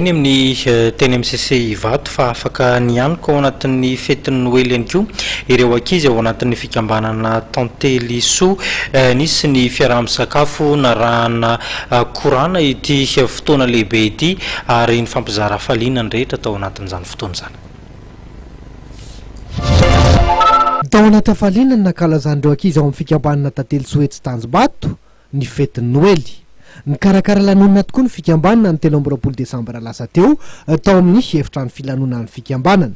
Eny amin'ny teny MCC Ivato fa afaka nianiko ao anatin'ny fetin'ny Noely ihany koa ireo ankizy ao anatin'ny fikambanana Tanteliso nisy ny fiaraha-misakafo narahana korana ity fotoana lehibe ity ary ny fampizara faliana ny rehetra tao anatin'izany fotoana izany. Tao anaty faliana nakalazan'ireo ankizy ao amin'ny fikambanana Tanteliso eto Tanjombato ny fetin'ny Noely. Ny karakara lanonana tokoa ny fikambanana ny 13 Desambra lasa teo tao amin'ny efitrano filanonana ny fikambanana.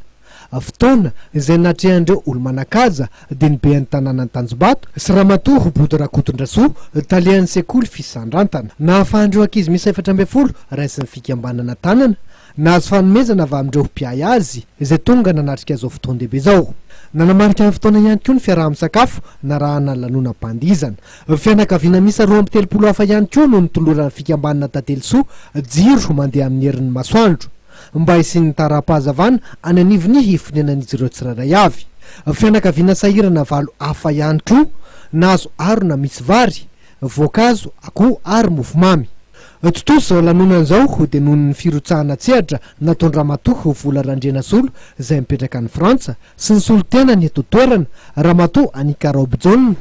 Fotoana izay natrehan'ireo olo-manakaja dia ny bean'ny tanàna ny Tanjombato sy ramatoa Body Rakotondrasoa talian'ny sekoly fisandrantana. Nahafahan'ireo ankizy misy 720 raisin'ny fikambanana tanana nahazo fanomezana avy amin'ireo mpiay azy izay tonga nanatrika izao fotoana lehibe izao. Nanamarika amin'ny fotoana ihany koa ny fiaraha-misakafo narahana lanonam-pandihizana. Fianakaviana misy 230 hafa ihany koa no nitoloran'ny fikambanana Tanteliso jiro mandeha amin'ny herin'ny masoandro mba hisian'ny tara-pahazavana any anivony hifonenan'izy ireo tsirairay avy. Fianakaviana sahirana valo hafa ihany koa nahazo arona misy vary, voankazo, akoho ary mofomamy. Totoa izao lanonan'izao dia noho ny firotsahana tsehatra nataon'ny ramatoa Vola Randrianasolo izay mipetraka any Frantsa sy ny solon-tenany eto toerana ramatoa Anika Robjon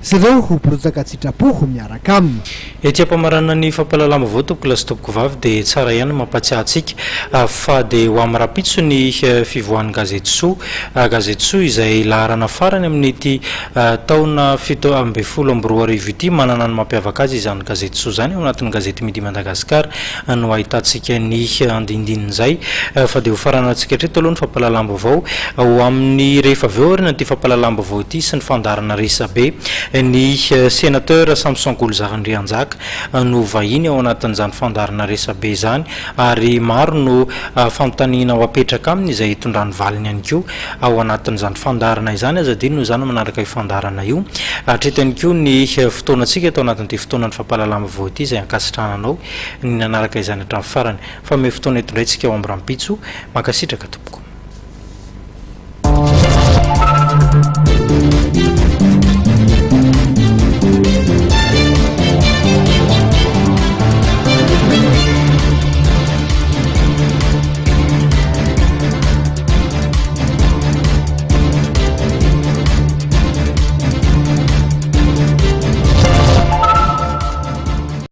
sy ireo borotsaka tsitrapo miaraka aminy. Ety ampamarana ny fampalalama-baovao tompoko lasy tompoko vavy dia tsara ihany mampatsiahy antsika fa dia ho amin'ny rapitso ny fivoahan'ny gazety Soa. Gazety Soa izay laharana farany amin'ity taona 2024 ity manana ny mampiavaka azy izany gazety Soa izany ao anatin'ny gazety Midi Madagasikara no ahitantsika ny andindinin'izay fa dia ho farana antsika hatreto aloha ny fampalalama-baovao ho amin'ny rehefa avy eo arina ity fampalalama-baovao ity sy ny fandarana resabe ny sénateur Samson Golzarandrianjaka no vahiny ao anatin'izany fandarana resabe izany ary maro no fanontaniana ao apetraka aminy izay hitondrany valiny ihany koa ao anatin'izany fandarana izany aza dia no izany manaraka io fandarana io. Hatreto ihany koa ny fotoanantsika atao anatin'ity fotoanan'ny fampalalama-baovao ity izay ankasitrananao ny nanaraka izany hatramin'ny farany fa me fotoana eto indray tsika ao amin'ny rampitso makasitraka tompoko.